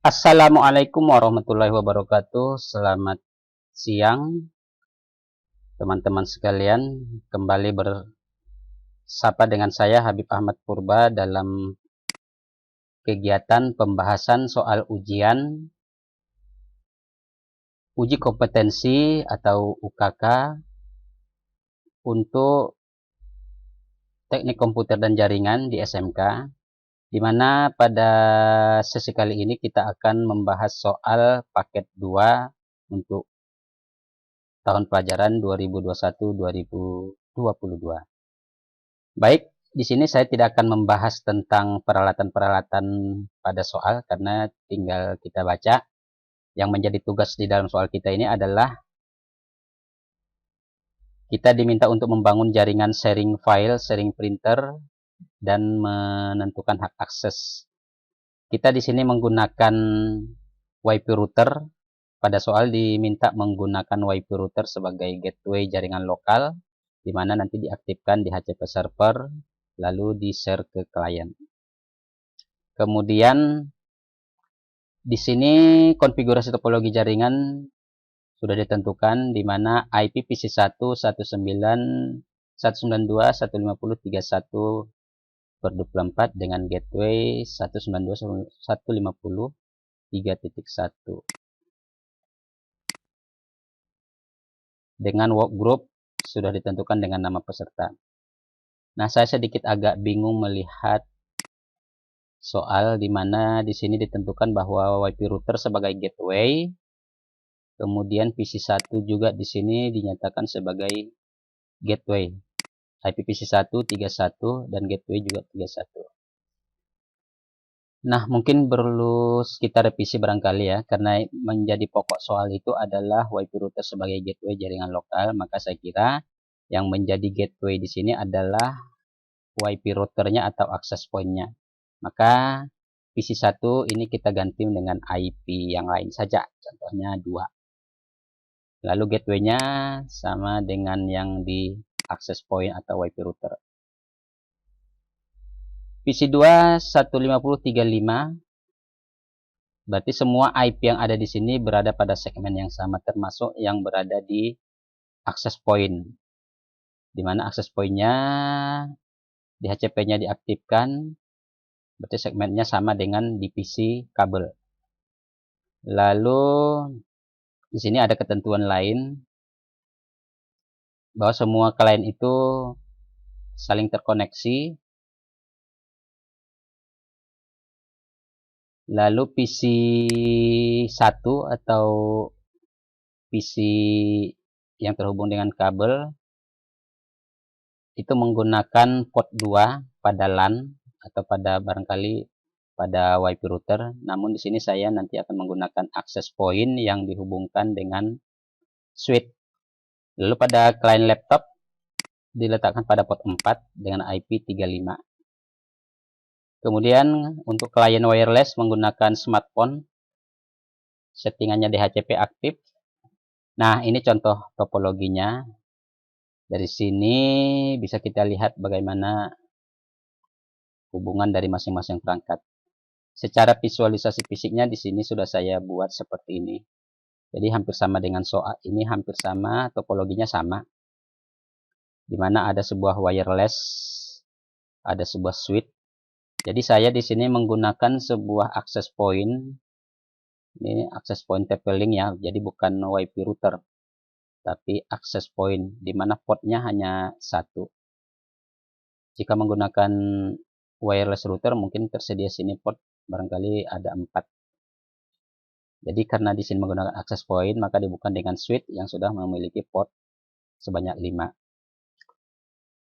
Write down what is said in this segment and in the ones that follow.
Assalamualaikum warahmatullahi wabarakatuh. Selamat siang, teman-teman sekalian. Kembali bersapa dengan saya Habib Ahmad Purba dalam kegiatan pembahasan soal uji kompetensi atau UKK untuk teknik komputer dan jaringan di SMK, di mana pada sesi kali ini kita akan membahas soal paket 2 untuk tahun pelajaran 2021-2022. Baik, di sini saya tidak akan membahas tentang peralatan-peralatan pada soal karena tinggal kita baca. Yang menjadi tugas di dalam soal kita ini adalah kita diminta untuk membangun jaringan sharing file, sharing printer, dan menentukan hak akses. Kita di sini menggunakan WiFi router. Pada soal diminta menggunakan WiFi router sebagai gateway jaringan lokal, di mana nanti diaktifkan di HCP server, lalu di-share ke klien. Kemudian di sini konfigurasi topologi jaringan sudah ditentukan, di mana IP PC1 192.150.31 dengan gateway 192.150.3.1 dengan workgroup sudah ditentukan dengan nama peserta. Nah, saya sedikit agak bingung melihat soal di mana di sini ditentukan bahwa WiFi router sebagai gateway, kemudian PC1 juga di sini dinyatakan sebagai gateway. IP PC1 31 dan gateway juga 31. Nah, mungkin perlu kita revisi barangkali ya, karena menjadi pokok soal itu adalah WiFi router sebagai gateway jaringan lokal, maka saya kira yang menjadi gateway di sini adalah WiFi routernya atau access point-nya. Maka PC1 ini kita ganti dengan IP yang lain saja, contohnya 2. Lalu gateway-nya sama dengan yang di access point atau WiFi router. PC2 150.35, berarti semua IP yang ada di sini berada pada segmen yang sama, termasuk yang berada di access point, di mana access point-nya di HCP-nya diaktifkan, berarti segmennya sama dengan di PC kabel. Lalu di sini ada ketentuan lain bahwa semua klien itu saling terkoneksi. Lalu PC1 atau PC yang terhubung dengan kabel itu menggunakan port 2 pada LAN atau pada barangkali pada WiFi router. Namun di sini saya nanti akan menggunakan access point yang dihubungkan dengan switch. Lalu pada klien laptop diletakkan pada port 4 dengan IP 35. Kemudian untuk klien wireless menggunakan smartphone, settingannya DHCP aktif. Nah, ini contoh topologinya. Dari sini bisa kita lihat bagaimana hubungan dari masing-masing perangkat. Secara visualisasi fisiknya di sini sudah saya buat seperti ini. Jadi hampir sama dengan soal ini, hampir sama, topologinya sama. Di mana ada sebuah wireless, ada sebuah switch. Jadi saya di sini menggunakan sebuah access point. Ini access point TP-Link ya, jadi bukan WiFi router, tapi access point, di mana portnya hanya satu. Jika menggunakan wireless router mungkin tersedia sini port barangkali ada 4. Jadi karena di sini menggunakan access point, maka dibuka dengan switch yang sudah memiliki port sebanyak 5.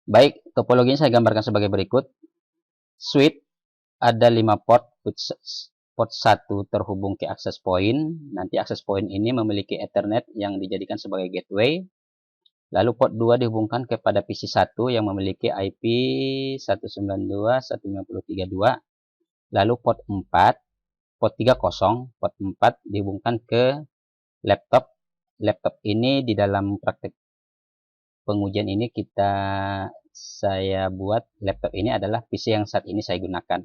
Baik, topologinya saya gambarkan sebagai berikut. Switch ada 5 port, port 1 terhubung ke access point. Nanti access point ini memiliki Ethernet yang dijadikan sebagai gateway. Lalu port 2 dihubungkan kepada PC1 yang memiliki IP 192.150.32. Lalu port 4, port 3 kosong, port 4 dihubungkan ke laptop. Laptop ini di dalam praktek pengujian ini saya buat laptop ini adalah PC yang saat ini saya gunakan.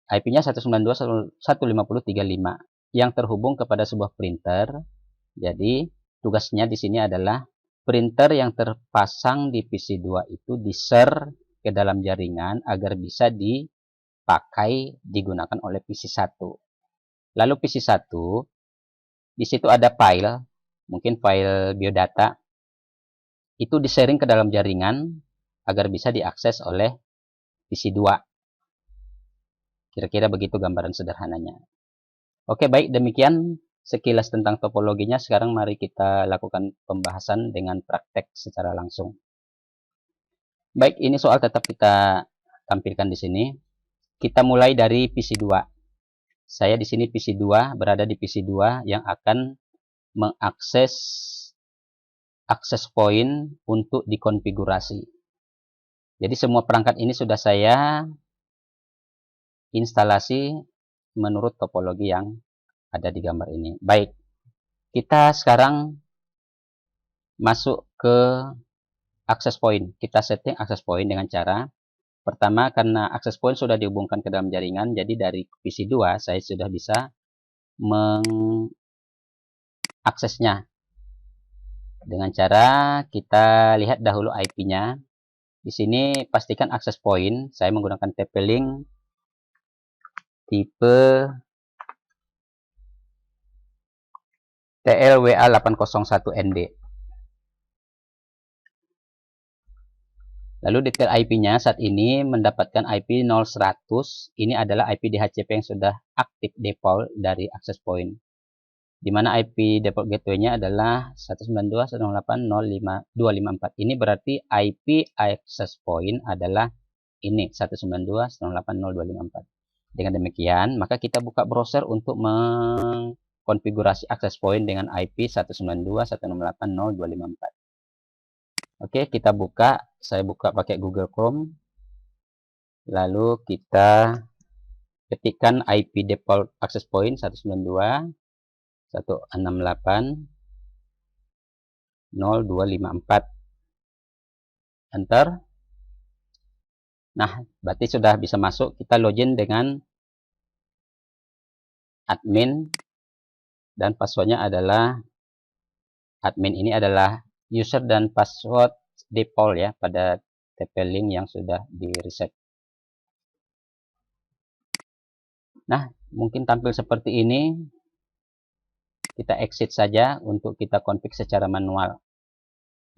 IP-nya 192.150.3.5 yang terhubung kepada sebuah printer. Jadi tugasnya di sini adalah printer yang terpasang di PC2 itu di-share ke dalam jaringan agar bisa dipakai digunakan oleh PC1. Lalu PC1 di situ ada file, mungkin file biodata, itu di-sharing ke dalam jaringan agar bisa diakses oleh PC2. Kira-kira begitu gambaran sederhananya. Oke, baik, demikian sekilas tentang topologinya. Sekarang mari kita lakukan pembahasan dengan praktek secara langsung. Baik, ini soal tetap kita tampilkan di sini. Kita mulai dari PC2. Saya di sini PC2, berada di PC2 yang akan mengakses akses point untuk dikonfigurasi. Jadi semua perangkat ini sudah saya instalasi menurut topologi yang ada di gambar ini. Baik, kita sekarang masuk ke akses point. Kita setting akses point dengan cara pertama, karena akses point sudah dihubungkan ke dalam jaringan, jadi dari PC2 saya sudah bisa mengaksesnya dengan cara kita lihat dahulu IP-nya. Di sini pastikan akses point saya menggunakan TP-Link tipe TLWA801ND. Lalu detail IP-nya saat ini mendapatkan IP 0100. Ini adalah IP DHCP yang sudah aktif default dari access point. Di mana IP default gateway-nya adalah 192.168.0.254. Ini berarti IP access point adalah ini 192.168.0.254. Dengan demikian, maka kita buka browser untuk mengkonfigurasi access point dengan IP 192.168.0.254. Oke, kita buka. Saya buka pakai Google Chrome. Lalu kita ketikkan IP default access point 192.168.0.254. Enter. Nah, berarti sudah bisa masuk. Kita login dengan admin dan passwordnya adalah admin ini adalah user dan password default ya pada TP-Link yang sudah di reset. Nah, mungkin tampil seperti ini. Kita exit saja untuk kita config secara manual.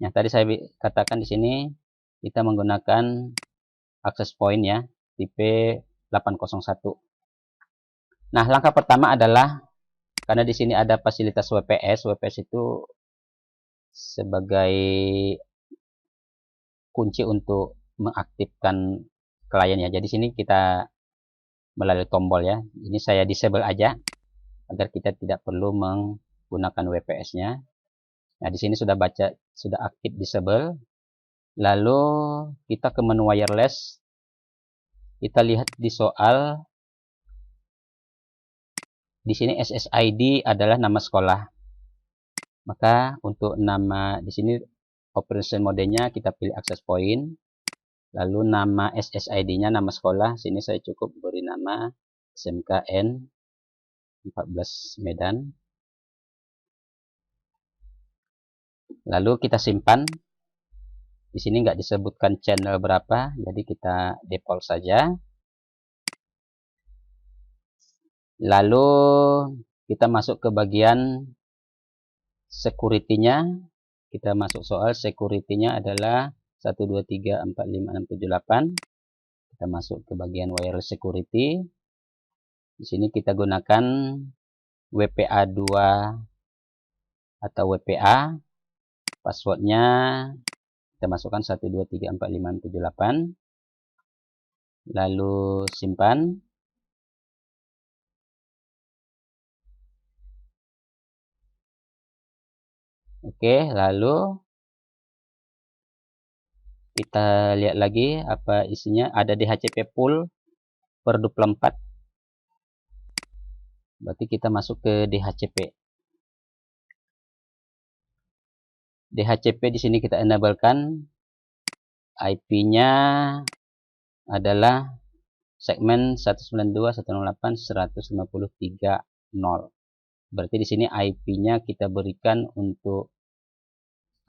Yang tadi saya katakan di sini kita menggunakan access point ya tipe 801. Nah, langkah pertama adalah karena di sini ada fasilitas WPS. WPS itu sebagai kunci untuk mengaktifkan klien ya. Jadi sini kita melalui tombol ya. Ini saya disable aja agar kita tidak perlu menggunakan WPS-nya. Nah, di sini sudah aktif disable. Lalu kita ke menu wireless. Kita lihat di soal. Di sini SSID adalah nama sekolah. Maka untuk nama di sini operation modenya kita pilih access point. Lalu nama SSID-nya nama sekolah. Sini saya cukup beri nama SMKN 14 Medan. Lalu kita simpan. Di sini nggak disebutkan channel berapa, jadi kita default saja. Lalu kita masuk ke bagian security-nya. Kita masuk soal security-nya adalah 1234567 Kita masuk ke bagian wireless security. Di sini kita gunakan WPA2 atau WPA. Passwordnya kita masukkan 1234567. Lalu simpan. Oke, lalu kita lihat lagi apa isinya. Ada DHCP pool per 24. Berarti kita masuk ke DHCP. DHCP di sini kita enablekan. IP-nya adalah segmen 192.108.153.0. Berarti di sini IP-nya kita berikan untuk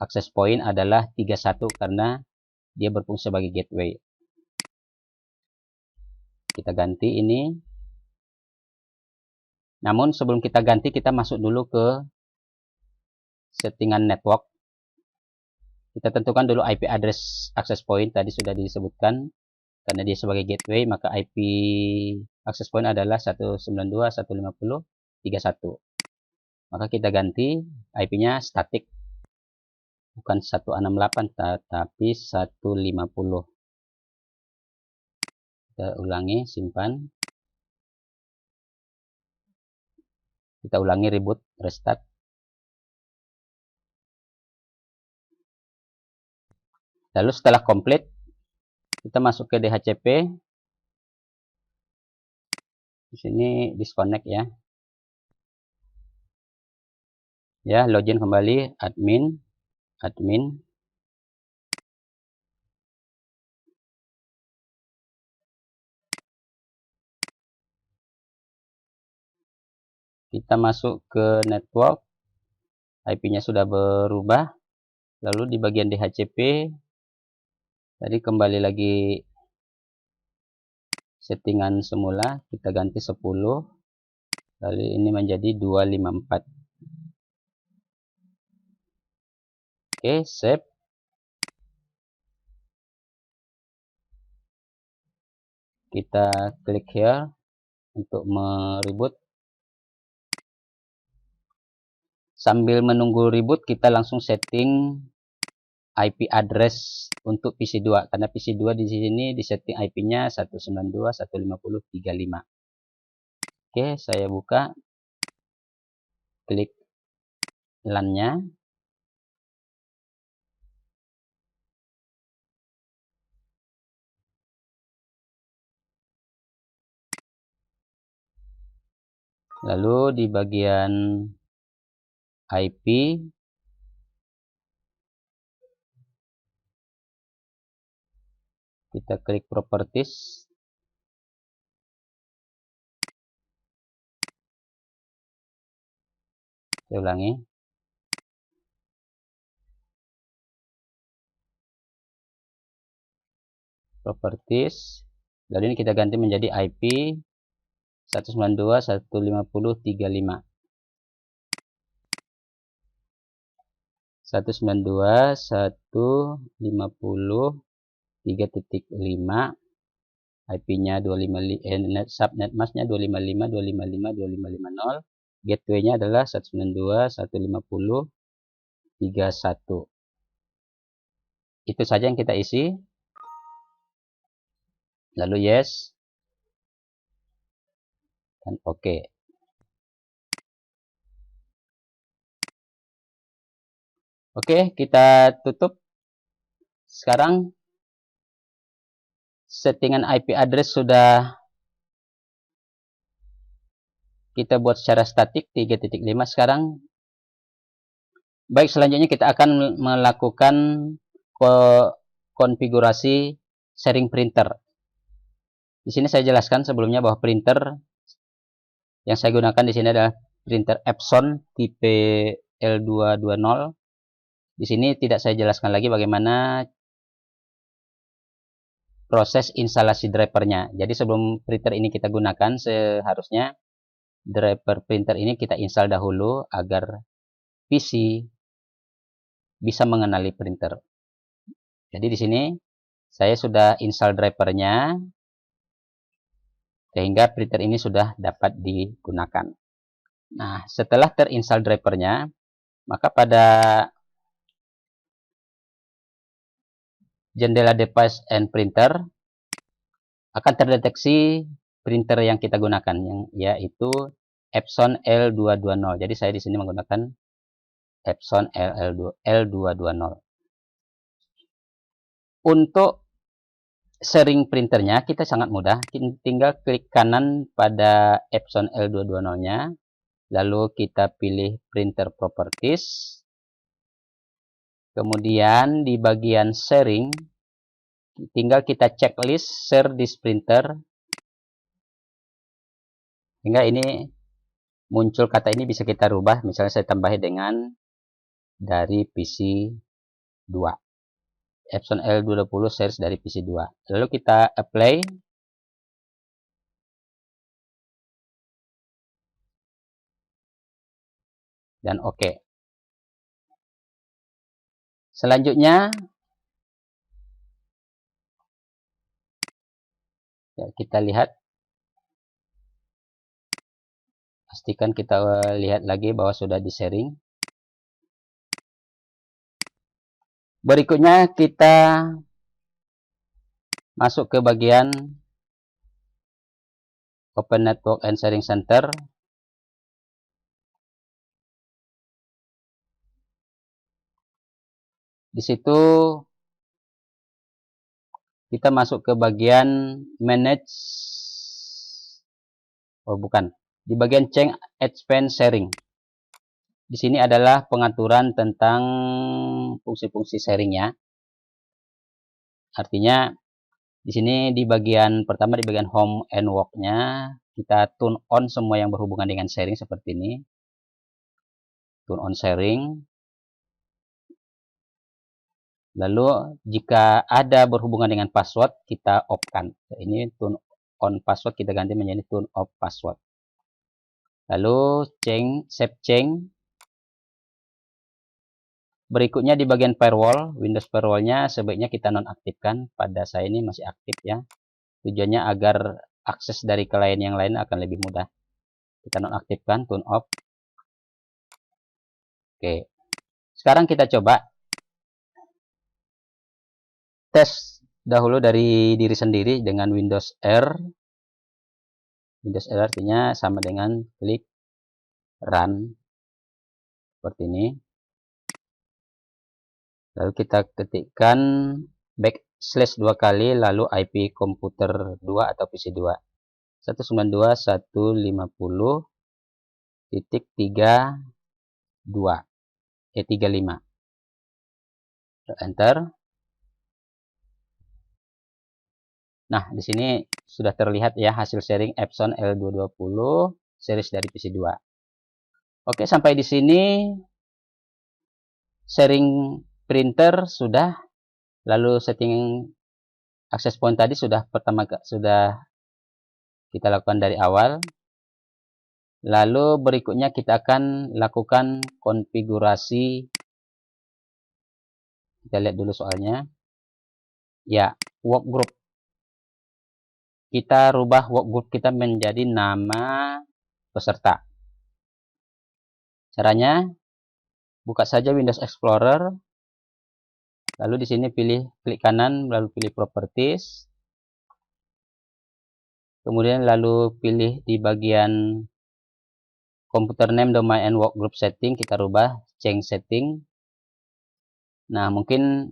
access point adalah 31 karena dia berfungsi sebagai gateway. Kita ganti ini. Namun sebelum kita ganti, kita masuk dulu ke settingan network. Kita tentukan dulu IP address access point, tadi sudah disebutkan. Karena dia sebagai gateway, maka IP access point adalah 192.150.31. Maka kita ganti IP-nya static. Bukan 168, tapi 150. Kita ulangi, simpan. Kita ulangi, reboot, restart. Lalu setelah komplit, kita masuk ke DHCP. Di sini disconnect ya. Ya, login kembali, admin. Kita masuk ke network. IP-nya sudah berubah. Lalu di bagian DHCP, tadi kembali lagi settingan semula, kita ganti 10. Lalu ini menjadi 254. Oke, save. Kita klik here untuk mereboot. Sambil menunggu reboot, kita langsung setting IP address untuk PC2. Karena PC2 di sini disetting IP-nya 192.150.35. Oke, saya buka. Klik LAN-nya. Lalu di bagian IP, kita klik properties. Saya ulangi. Properties. Lalu ini kita ganti menjadi IP 192.150.35. 192.150.3.5. IP-nya 255, subnet masknya 255.255.255.0. Gateway-nya adalah 192.150.31. Itu saja yang kita isi. Lalu yes dan oke. Oke, kita tutup. Sekarang settingan IP address sudah kita buat secara statik 3.5. Sekarang baik, selanjutnya kita akan melakukan konfigurasi sharing printer. Di sini saya jelaskan sebelumnya bahwa printer yang saya gunakan di sini adalah printer Epson tipe L220. Di sini tidak saya jelaskan lagi bagaimana proses instalasi drivernya. Jadi sebelum printer ini kita gunakan, seharusnya driver printer ini kita install dahulu agar PC bisa mengenali printer. Jadi di sini saya sudah install drivernya sehingga printer ini sudah dapat digunakan. Nah, setelah terinstall drivernya, maka pada jendela device and printer akan terdeteksi printer yang kita gunakan, yaitu Epson L220. Jadi saya di sini menggunakan Epson L220. Untuk sharing printernya kita sangat mudah, tinggal klik kanan pada Epson L220-nya, lalu kita pilih printer properties. Kemudian di bagian sharing, tinggal kita checklist share this printer. Hingga ini muncul kata ini bisa kita rubah, misalnya saya tambahi dengan dari PC 2. Epson L220 series dari PC 2. Lalu kita apply. Dan oke. Selanjutnya ya, kita lihat. Pastikan kita lihat lagi bahwa sudah di-sharing. Berikutnya kita masuk ke bagian Open Network and Sharing Center. Di situ kita masuk ke bagian Manage. Oh, bukan. Di bagian Change Advanced Sharing. Di sini adalah pengaturan tentang fungsi-fungsi sharingnya. Artinya di sini di bagian pertama, di bagian Home and Work-nya, kita turn on semua yang berhubungan dengan sharing seperti ini. Turn on sharing. Lalu jika ada berhubungan dengan password, kita off-kan. Ini turn on password, kita ganti menjadi turn off password. Lalu save change. Berikutnya di bagian firewall, Windows firewall-nya sebaiknya kita nonaktifkan. Pada saya ini masih aktif ya. Tujuannya agar akses dari klien yang lain akan lebih mudah. Kita nonaktifkan, turn off. Oke. Sekarang kita coba tes dahulu dari diri sendiri dengan Windows R. Windows R artinya sama dengan klik run. Seperti ini. Lalu kita ketikkan backslash 2 kali, lalu IP komputer 2 atau PC 2. 192.150.32. 35. Enter. Nah, di sini sudah terlihat ya hasil sharing Epson L220 series dari PC 2. Oke, sampai di sini sharing printer sudah, lalu setting access point tadi sudah kita lakukan dari awal. Lalu berikutnya kita akan lakukan konfigurasi. Kita lihat dulu soalnya. Ya, workgroup. Kita rubah workgroup kita menjadi nama peserta. Caranya, buka saja Windows Explorer. Lalu di sini klik kanan, lalu pilih Properties. Kemudian lalu pilih di bagian Computer Name, Domain, and Workgroup Setting. Kita rubah Change Setting. Nah, mungkin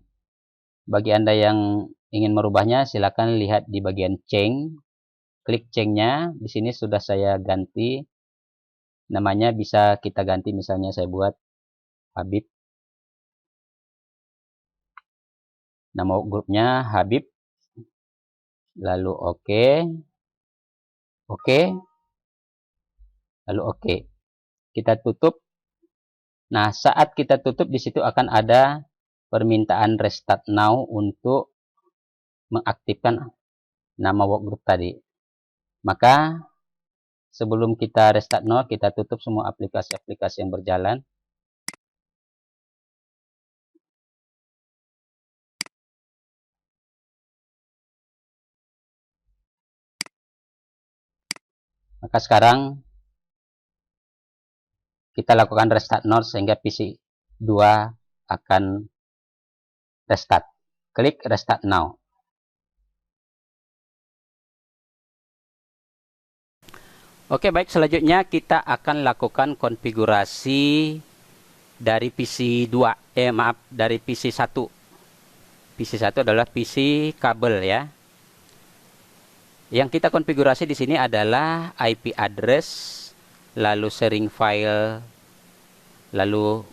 bagi Anda yang ingin merubahnya, silakan lihat di bagian Change. Klik Change-nya. Di sini sudah saya ganti. Namanya bisa kita ganti, misalnya saya buat Habib. Nama grupnya Habib. Lalu oke. Oke. Lalu oke. Kita tutup. Nah, saat kita tutup di situ akan ada permintaan restart now untuk mengaktifkan nama workgroup tadi. Maka sebelum kita restart now, kita tutup semua aplikasi-aplikasi yang berjalan. Maka sekarang kita lakukan restart now sehingga PC 2 akan restart. Klik restart now. Oke, baik, selanjutnya kita akan lakukan konfigurasi dari PC 2. Dari PC 1. PC 1 adalah PC kabel ya. Yang kita konfigurasi di sini adalah IP address, lalu sharing file, lalu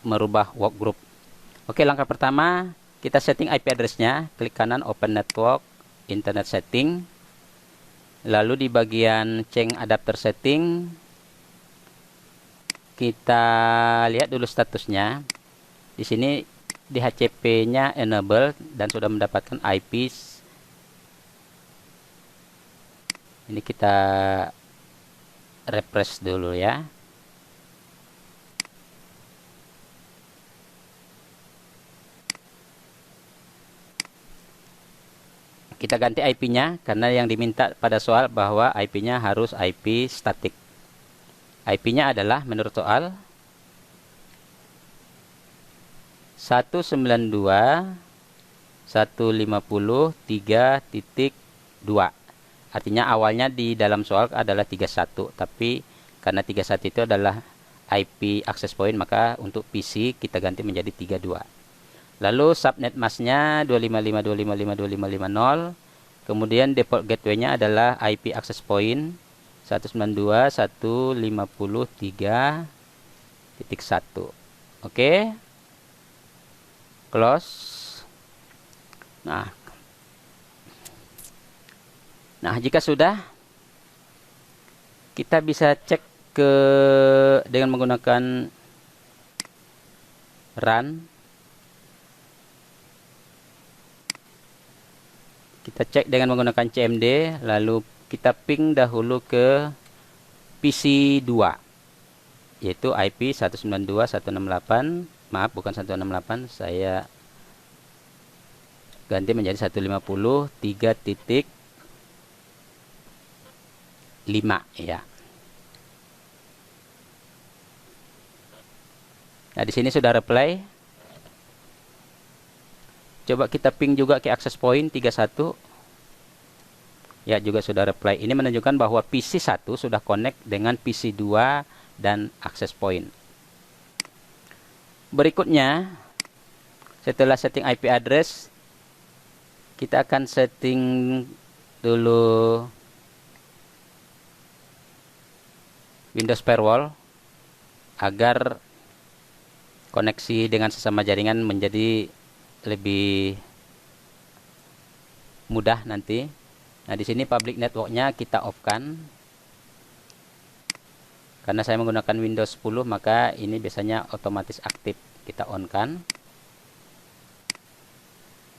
merubah workgroup. Oke, langkah pertama kita setting IP address-nya. Klik kanan Open Network, Internet Setting. Lalu di bagian change adapter setting, kita lihat dulu statusnya. Di sini DHCP-nya enable dan sudah mendapatkan IP. Ini kita refresh dulu ya. Kita ganti IP-nya karena yang diminta pada soal bahwa IP-nya harus IP statik. IP-nya adalah menurut soal 192.150.3.2. Artinya awalnya di dalam soal adalah 31, tapi karena 31 itu adalah IP access point, maka untuk PC kita ganti menjadi 32. Lalu subnet masknya 255.255.255.0. Kemudian default gateway-nya adalah IP access point 192.150.3.1. Oke. Close. Nah, jika sudah, kita bisa cek dengan menggunakan run. Kita cek dengan menggunakan cmd, lalu kita ping dahulu ke PC2, yaitu IP 192.168. Maaf, bukan 168, saya ganti menjadi 150.3.5 ya. Nah, di sini sudah reply. Coba kita ping juga ke access point 31. Ya, juga sudah reply. Ini menunjukkan bahwa PC1 sudah connect dengan PC2 dan access point. Berikutnya, setelah setting IP address, kita akan setting dulu Windows Firewall agar koneksi dengan sesama jaringan menjadi lebih mudah nanti. Nah, di sini public network-nya kita off-kan. Karena saya menggunakan Windows 10, maka ini biasanya otomatis aktif. Kita on-kan.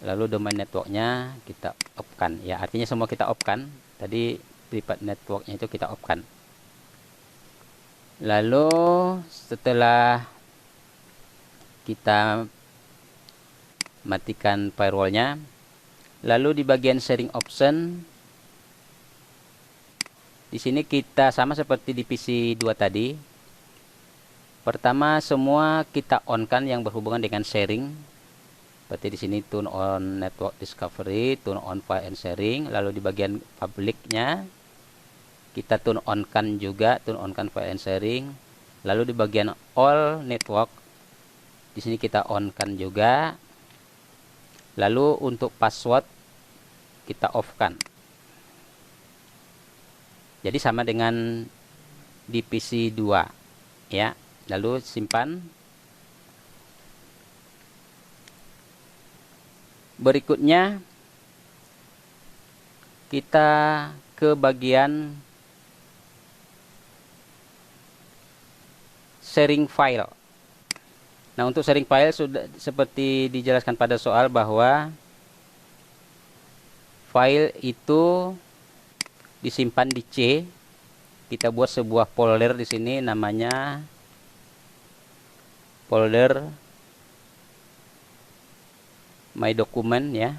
Lalu domain network-nya kita off-kan. Ya, artinya semua kita off-kan. Tadi private network-nya itu kita off-kan. Lalu setelah kita matikan firewall-nya, lalu di bagian sharing option, di sini kita sama seperti di PC2 tadi. Pertama, semua kita on-kan yang berhubungan dengan sharing. Seperti di sini turn on network discovery, turn on file and sharing. Lalu di bagian public-nya kita turn on-kan juga, turn on-kan file and sharing. Lalu di bagian all network, di sini kita on-kan juga. Lalu untuk password kita off-kan. Jadi sama dengan di PC2 ya. Lalu simpan. Berikutnya kita ke bagian sharing file. Nah, untuk sharing file sudah seperti dijelaskan pada soal bahwa file itu disimpan di C. Kita buat sebuah folder di sini namanya folder my document ya.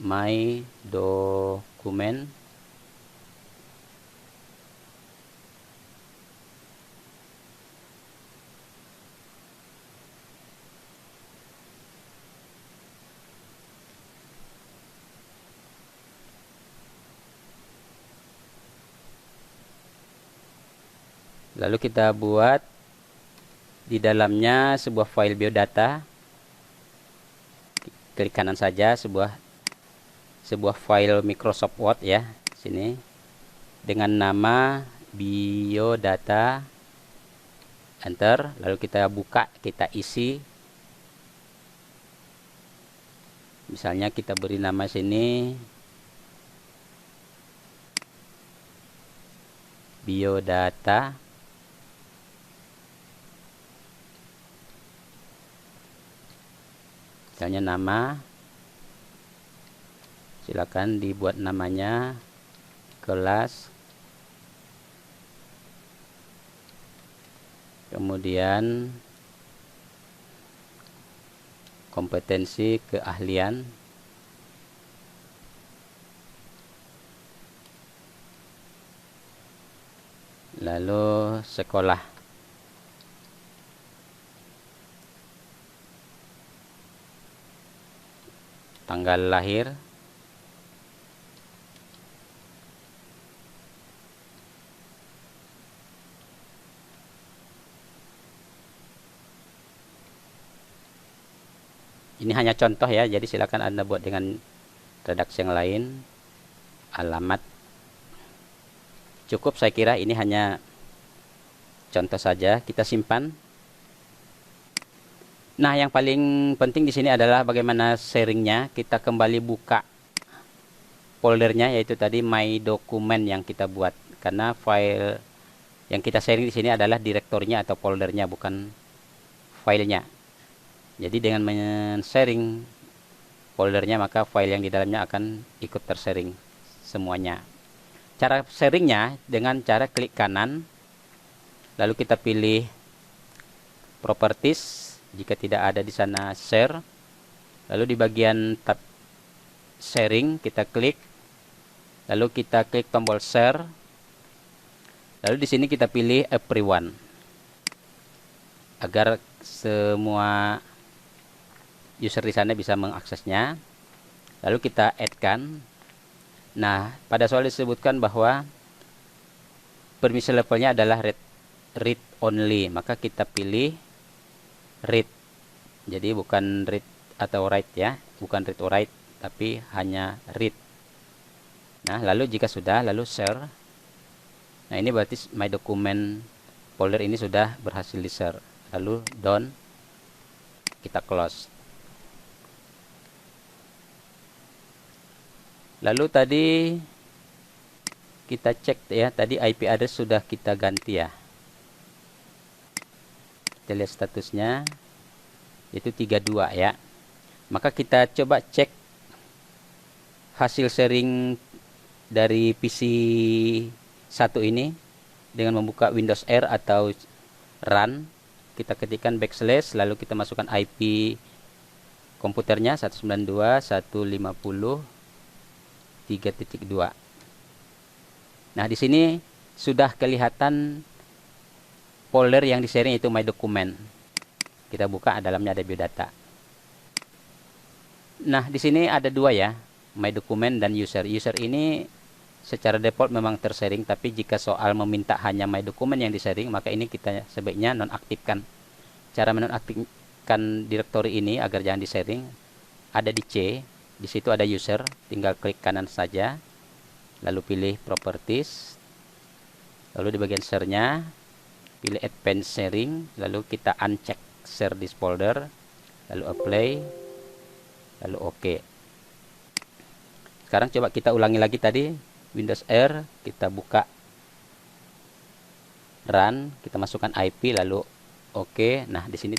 My document. Lalu kita buat di dalamnya sebuah file biodata. Klik kanan saja, sebuah file Microsoft Word ya, sini dengan nama biodata. Enter, lalu kita buka, kita isi Misalnya kita beri nama sini biodata. Misalnya nama, silakan dibuat namanya kelas, kemudian kompetensi keahlian, lalu sekolah. Tanggal lahir, ini hanya contoh ya, jadi silakan Anda buat dengan redaksi yang lain. Alamat cukup, saya kira ini hanya contoh saja. Kita simpan. Nah, yang paling penting di sini adalah bagaimana sharingnya. Kita kembali buka foldernya, yaitu tadi My Document yang kita buat. Karena file yang kita sharing di sini adalah direktorinya atau foldernya, bukan filenya. Jadi dengan men-sharing foldernya, maka file yang di dalamnya akan ikut tersharing semuanya. Cara sharingnya dengan cara klik kanan, lalu kita pilih properties. Jika tidak ada di sana share, lalu di bagian tab sharing kita klik, lalu kita klik tombol share, lalu di sini kita pilih everyone agar semua user di sana bisa mengaksesnya. Lalu kita add-kan. Nah, pada soal disebutkan bahwa permission levelnya adalah read only, maka kita pilih read. Jadi bukan read atau write ya, bukan read or write, tapi hanya read. Nah, lalu jika sudah, lalu share. Nah, ini berarti My Document folder ini sudah berhasil di share. Lalu done, kita close. Lalu tadi kita cek ya, tadi IP address sudah kita ganti ya. Kita lihat statusnya, itu 32 ya. Maka kita coba cek hasil sharing dari PC 1 ini dengan membuka Windows R atau run. Kita ketikkan backslash, lalu kita masukkan IP komputernya 192.150.3.2. Nah, di sini sudah kelihatan folder yang di-sharing itu My Document. Kita buka, dalamnya ada biodata. Nah, di sini ada dua ya, My Document dan User. User ini secara default memang tersharing, tapi jika soal meminta hanya My Document yang di-sharing, maka ini kita sebaiknya nonaktifkan. Cara menonaktifkan direktori ini agar jangan di-sharing ada di C. Di situ ada User, tinggal klik kanan saja, lalu pilih Properties, lalu di bagian share-nya pilih Advanced Sharing, lalu kita uncheck Share this folder, lalu Apply, lalu OK. Sekarang coba kita ulangi lagi tadi, Windows R, kita buka Run, kita masukkan IP, lalu OK. Nah, di sini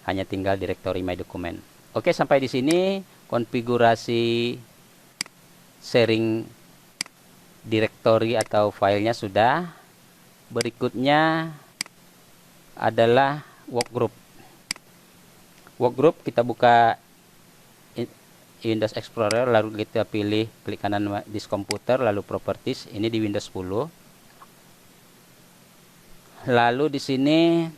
hanya tinggal direktori My Document. Oke, sampai di sini konfigurasi sharing direktori atau filenya sudah. Berikutnya adalah workgroup. Workgroup kita buka Windows Explorer, lalu kita pilih klik kanan di komputer, lalu properties. Ini di Windows 10. Lalu di sini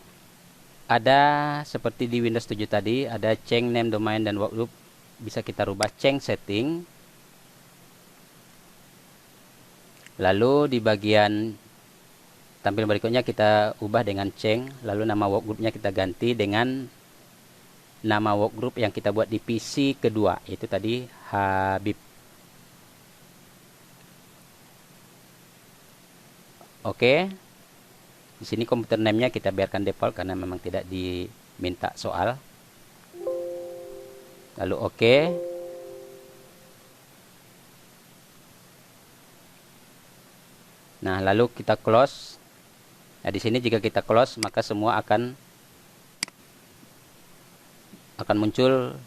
ada seperti di Windows 7 tadi, ada change name, domain, dan workgroup. Bisa kita rubah change setting. Lalu di bagian tampil berikutnya kita ubah dengan change, lalu nama workgroupnya kita ganti dengan nama workgroup yang kita buat di PC kedua, itu tadi Habib. Oke. Di sini komputer name-nya kita biarkan default karena memang tidak diminta soal. lalu oke. Nah, lalu kita close. Nah, di sini jika kita close, maka semua akan muncul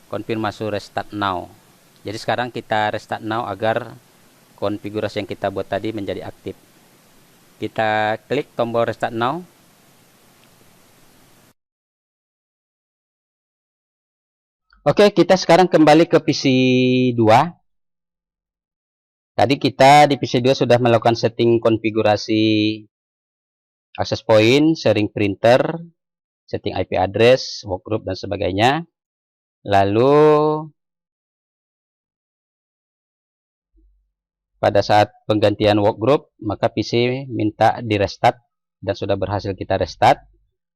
konfirmasi restart now. Jadi sekarang kita restart now agar konfigurasi yang kita buat tadi menjadi aktif. Kita klik tombol restart now. Oke, kita sekarang kembali ke PC 2. Tadi kita di PC 2 sudah melakukan setting konfigurasi access point, sharing printer, setting IP address, workgroup, dan sebagainya. Lalu pada saat penggantian workgroup, maka PC minta di restart dan sudah berhasil kita restart.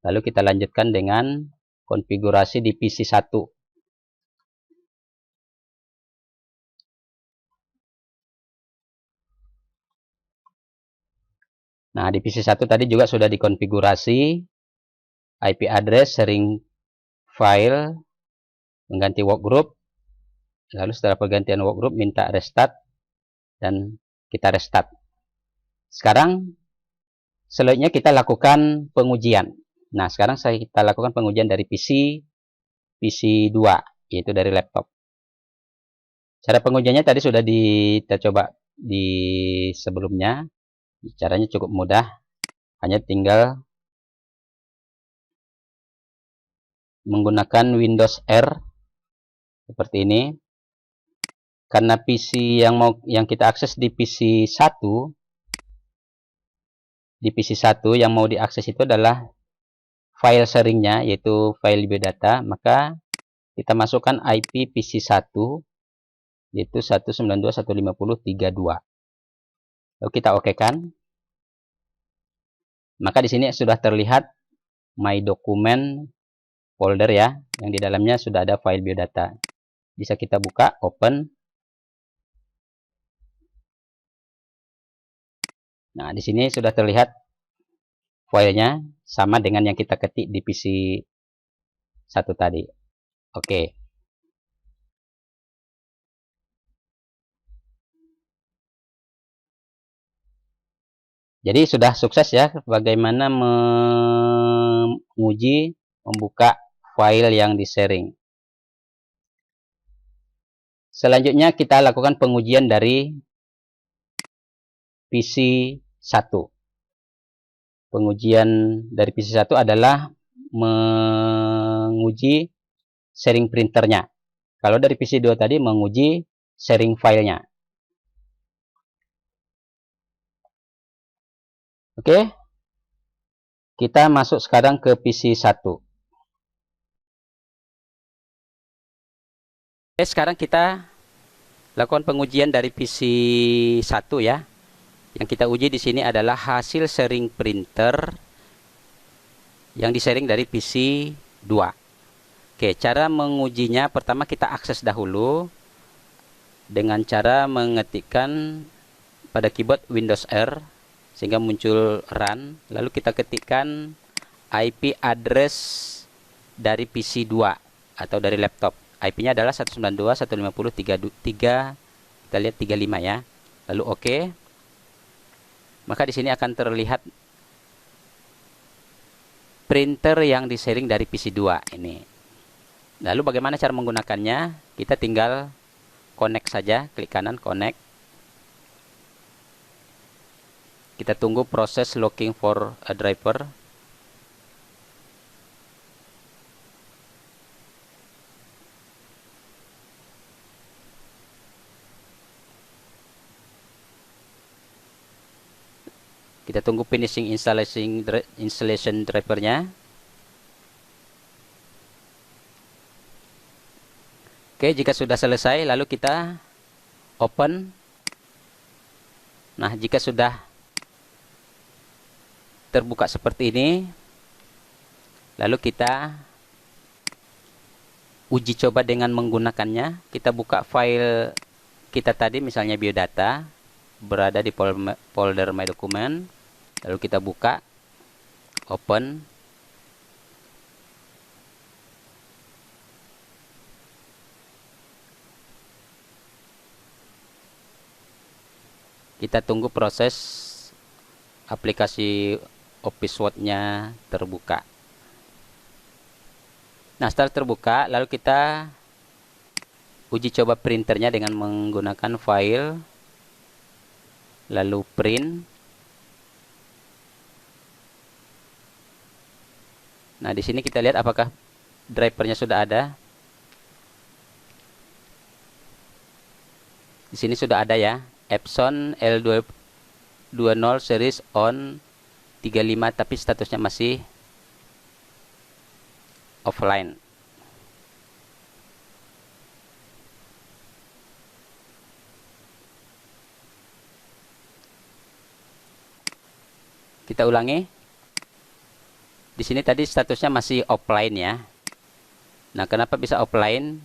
Lalu kita lanjutkan dengan konfigurasi di PC 1. Nah, di PC 1 tadi juga sudah dikonfigurasi IP address, sharing file, mengganti workgroup. Lalu setelah pergantian workgroup minta restart dan kita restart. Sekarang selanjutnya kita lakukan pengujian. Nah, sekarang kita lakukan pengujian dari PC 2, yaitu dari laptop. Cara pengujiannya tadi sudah kita coba di sebelumnya. Caranya cukup mudah, hanya tinggal menggunakan Windows R seperti ini. Karena PC yang kita akses di PC 1, yang mau diakses itu adalah file sharingnya, yaitu file biodata, maka kita masukkan IP PC 1, yaitu 192.150.3.2. Lalu kita okekan. Maka di sini sudah terlihat My Document folder ya, yang di dalamnya sudah ada file biodata. Bisa kita buka, open. Nah, di sini sudah terlihat filenya sama dengan yang kita ketik di PC 1 tadi. Oke. Jadi sudah sukses ya bagaimana menguji membuka file yang di-sharing. Selanjutnya kita lakukan pengujian dari PC 1. Pengujian dari PC 1 adalah menguji sharing printernya. Kalau dari PC 2 tadi menguji sharing filenya. Oke. Kita masuk sekarang ke PC 1. Oke, sekarang kita lakukan pengujian dari PC 1 ya. Yang kita uji di sini adalah hasil sharing printer yang di-sharing dari PC 2. Oke, cara mengujinya pertama kita akses dahulu dengan cara mengetikkan pada keyboard Windows R sehingga muncul run, lalu kita ketikkan IP address dari PC 2 atau dari laptop. IP-nya adalah 192.150.3.3, kita lihat 35 ya. Lalu oke. Maka di sini akan terlihat printer yang di-sharing dari PC 2 ini. Lalu bagaimana cara menggunakannya? Kita tinggal connect saja, klik kanan connect. Kita tunggu proses looking for a driver. Kita tunggu finishing installation drivernya. Oke, jika sudah selesai, lalu kita open. Nah, jika sudah terbuka seperti ini, lalu kita uji coba dengan menggunakannya. Kita buka file kita tadi, misalnya biodata, berada di folder My Document. Lalu kita buka, open. Kita tunggu proses aplikasi Office Word-nya terbuka. Nah, setelah terbuka, lalu kita uji coba printernya dengan menggunakan file, lalu print. Nah, di sini kita lihat apakah drivernya sudah ada. Di sini sudah ada ya, Epson L220 series on 35, tapi statusnya masih offline. Kita ulangi. Di sini tadi statusnya masih offline ya. Nah, kenapa bisa offline?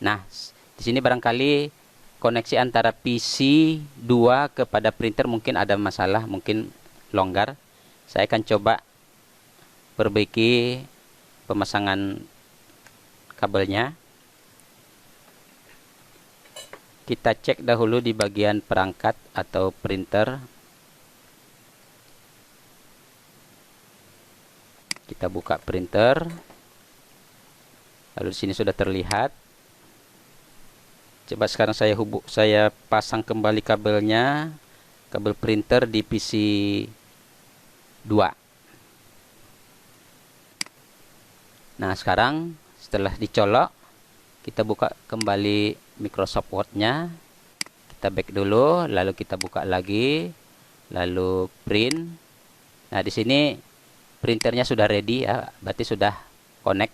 Nah, di sini barangkali koneksi antara PC 2 kepada printer mungkin ada masalah, mungkin longgar. Saya akan coba perbaiki pemasangan kabelnya. Kita cek dahulu di bagian perangkat atau printer. Kita buka printer. Lalu di sini sudah terlihat. Coba sekarang saya pasang kembali kabelnya, kabel printer di PC 2. Nah, sekarang setelah dicolok, kita buka kembali Microsoft Word-nya. Kita back dulu, lalu kita buka lagi, lalu print. Nah, di sini printernya sudah ready ya, berarti sudah connect.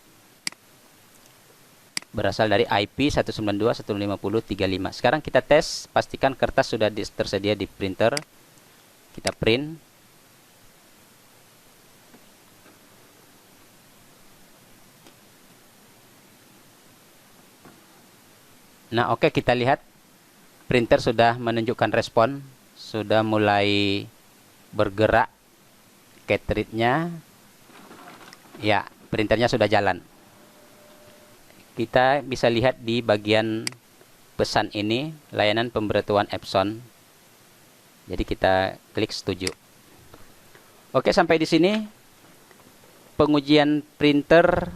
Berasal dari IP 192.150.35. Sekarang kita tes, pastikan kertas sudah tersedia di printer. Kita print. Nah, oke, kita lihat printer sudah menunjukkan respon, sudah mulai bergerak cartridge-nya. Ya, printernya sudah jalan. Kita bisa lihat di bagian pesan ini, layanan pemberitahuan Epson. Jadi kita klik setuju. Oke, sampai di sini pengujian printer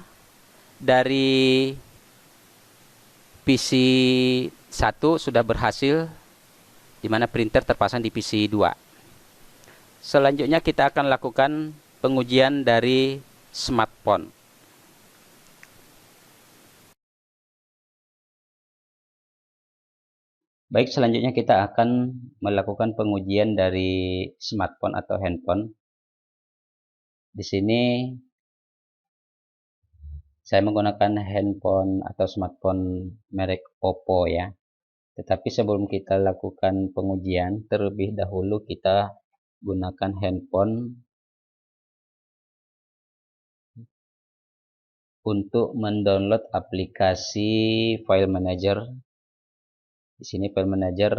dari PC 1 sudah berhasil, di mana printer terpasang di PC 2. Selanjutnya kita akan lakukan pengujian dari smartphone. Baik, selanjutnya kita akan melakukan pengujian dari smartphone atau handphone. Di sini saya menggunakan handphone atau smartphone merek Oppo ya. Tetapi sebelum kita lakukan pengujian, terlebih dahulu kita gunakan handphone untuk mendownload aplikasi file manager. Di sini file manager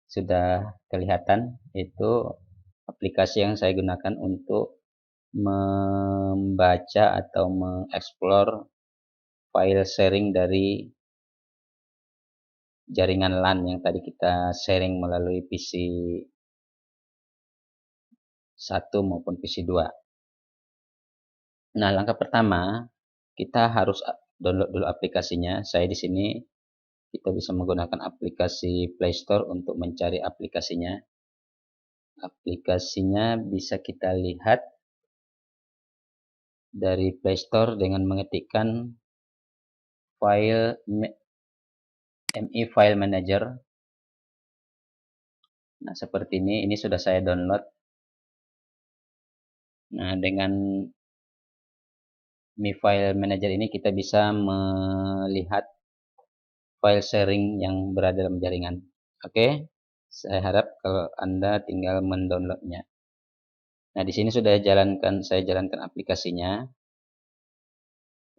sudah kelihatan, itu aplikasi yang saya gunakan untuk membaca atau mengeksplor file sharing dari jaringan LAN yang tadi kita sharing melalui PC 1 maupun PC 2. Nah, langkah pertama kita harus download dulu aplikasinya. Saya di sini kita bisa menggunakan aplikasi Play Store untuk mencari aplikasinya. Aplikasinya bisa kita lihat dari Play Store dengan mengetikkan file MI File Manager. Nah, seperti ini sudah saya download. Nah, dengan MI File Manager ini kita bisa melihat file sharing yang berada dalam jaringan. Oke, saya harap kalau Anda tinggal mendownloadnya. Nah, di sini sudah saya jalankan aplikasinya,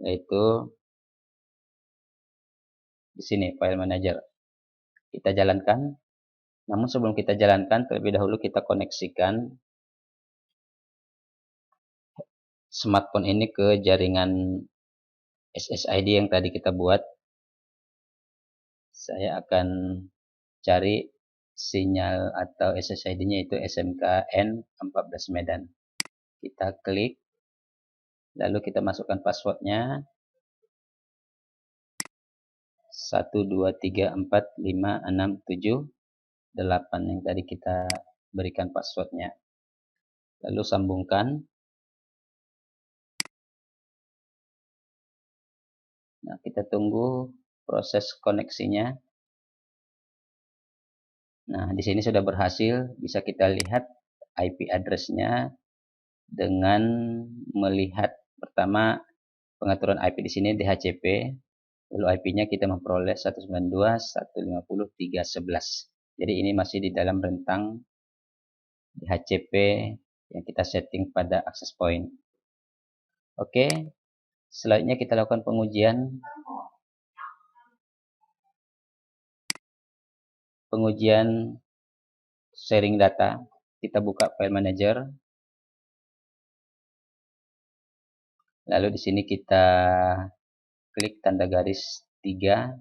yaitu di sini file manager. Kita jalankan. Namun sebelum kita jalankan, terlebih dahulu kita koneksikan smartphone ini ke jaringan SSID yang tadi kita buat. Saya akan cari sinyal atau SSID-nya itu SMKN 14 Medan. Kita klik, lalu kita masukkan passwordnya 12345678 yang tadi kita berikan passwordnya. Lalu sambungkan. Nah, kita tunggu proses koneksinya. Nah, di sini sudah berhasil. Bisa kita lihat IP address-nya dengan melihat pertama pengaturan IP di sini DHCP. Lalu IP-nya kita memperoleh 192.150.311. Jadi ini masih di dalam rentang DHCP yang kita setting pada access point. Oke, selanjutnya kita lakukan pengujian sharing data. Kita buka file manager. Lalu di sini kita klik tanda garis 3.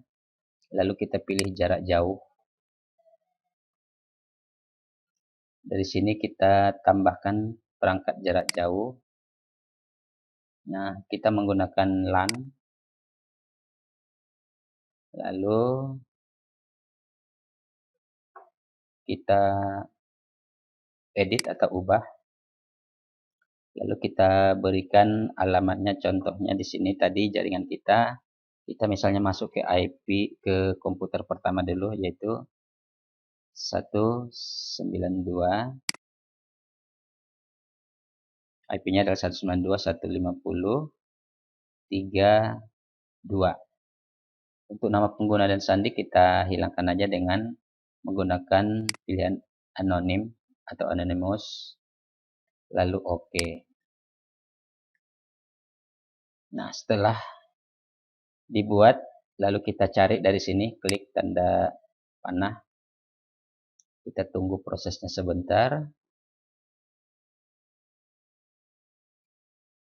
Lalu kita pilih jarak jauh. Dari sini kita tambahkan perangkat jarak jauh. Nah, kita menggunakan LAN. Lalu kita edit atau ubah. Lalu kita berikan alamatnya, contohnya di sini tadi jaringan kita misalnya masuk ke IP ke komputer pertama dulu, yaitu 192. IP-nya adalah 192.150.3.2. Untuk nama pengguna dan sandi kita hilangkan aja dengan menggunakan pilihan anonim atau anonymous, lalu OK. Nah, setelah dibuat, lalu kita cari dari sini, klik tanda panah. Kita tunggu prosesnya sebentar.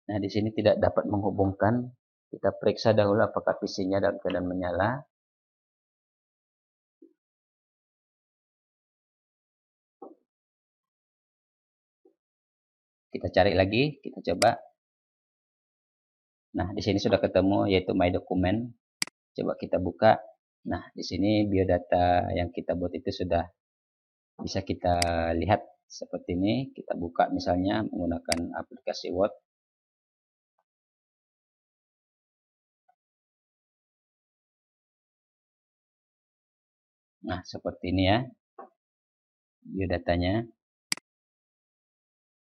Nah, di sini tidak dapat menghubungkan. Kita periksa dahulu apakah PC-nya dalam keadaan menyala. Kita cari lagi, kita coba. Nah, di sini sudah ketemu, yaitu My Document. Coba kita buka. Nah, di sini biodata yang kita buat itu sudah bisa kita lihat seperti ini. Kita buka misalnya menggunakan aplikasi Word. Nah, seperti ini ya biodatanya.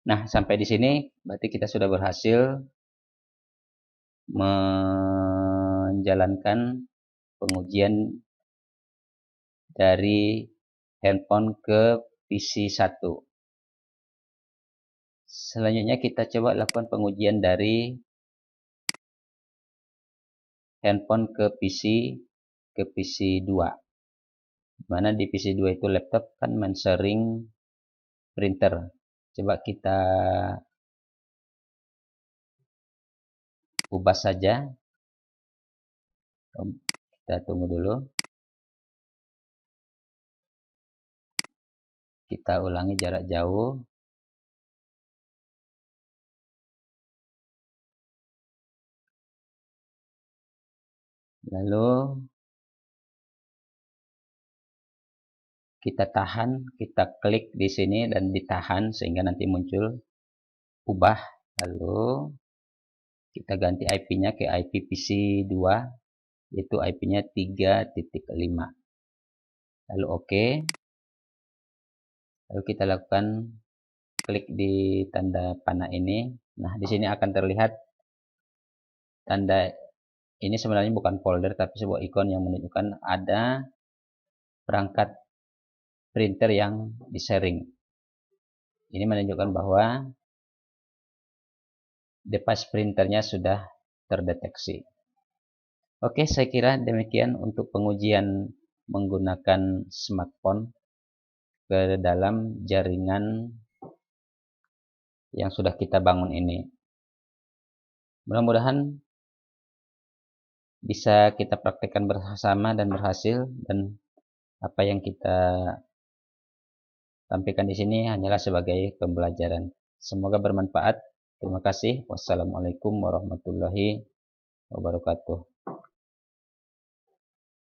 Nah, sampai di sini berarti kita sudah berhasil menjalankan pengujian dari handphone ke PC 1. Selanjutnya kita coba lakukan pengujian dari handphone ke PC 2. Mana di PC 2 itu laptop kan men-sharing printer. Coba kita ubah saja. Kita tunggu dulu. Kita ulangi jarak jauh. Lalu kita tahan, kita klik di sini dan ditahan sehingga nanti muncul ubah. Lalu kita ganti IP-nya ke IP PC 2, yaitu IP-nya 3.5. Lalu OK. Lalu kita lakukan klik di tanda panah ini. Nah, di sini akan terlihat tanda ini sebenarnya bukan folder tapi sebuah ikon yang menunjukkan ada perangkat printer yang di-sharing. Ini menunjukkan bahwa device printernya sudah terdeteksi. Oke, saya kira demikian untuk pengujian menggunakan smartphone ke dalam jaringan yang sudah kita bangun ini. Mudah-mudahan bisa kita praktekkan bersama dan berhasil, dan apa yang kita sampaikan di sini hanyalah sebagai pembelajaran. Semoga bermanfaat. Terima kasih. Wassalamualaikum warahmatullahi wabarakatuh.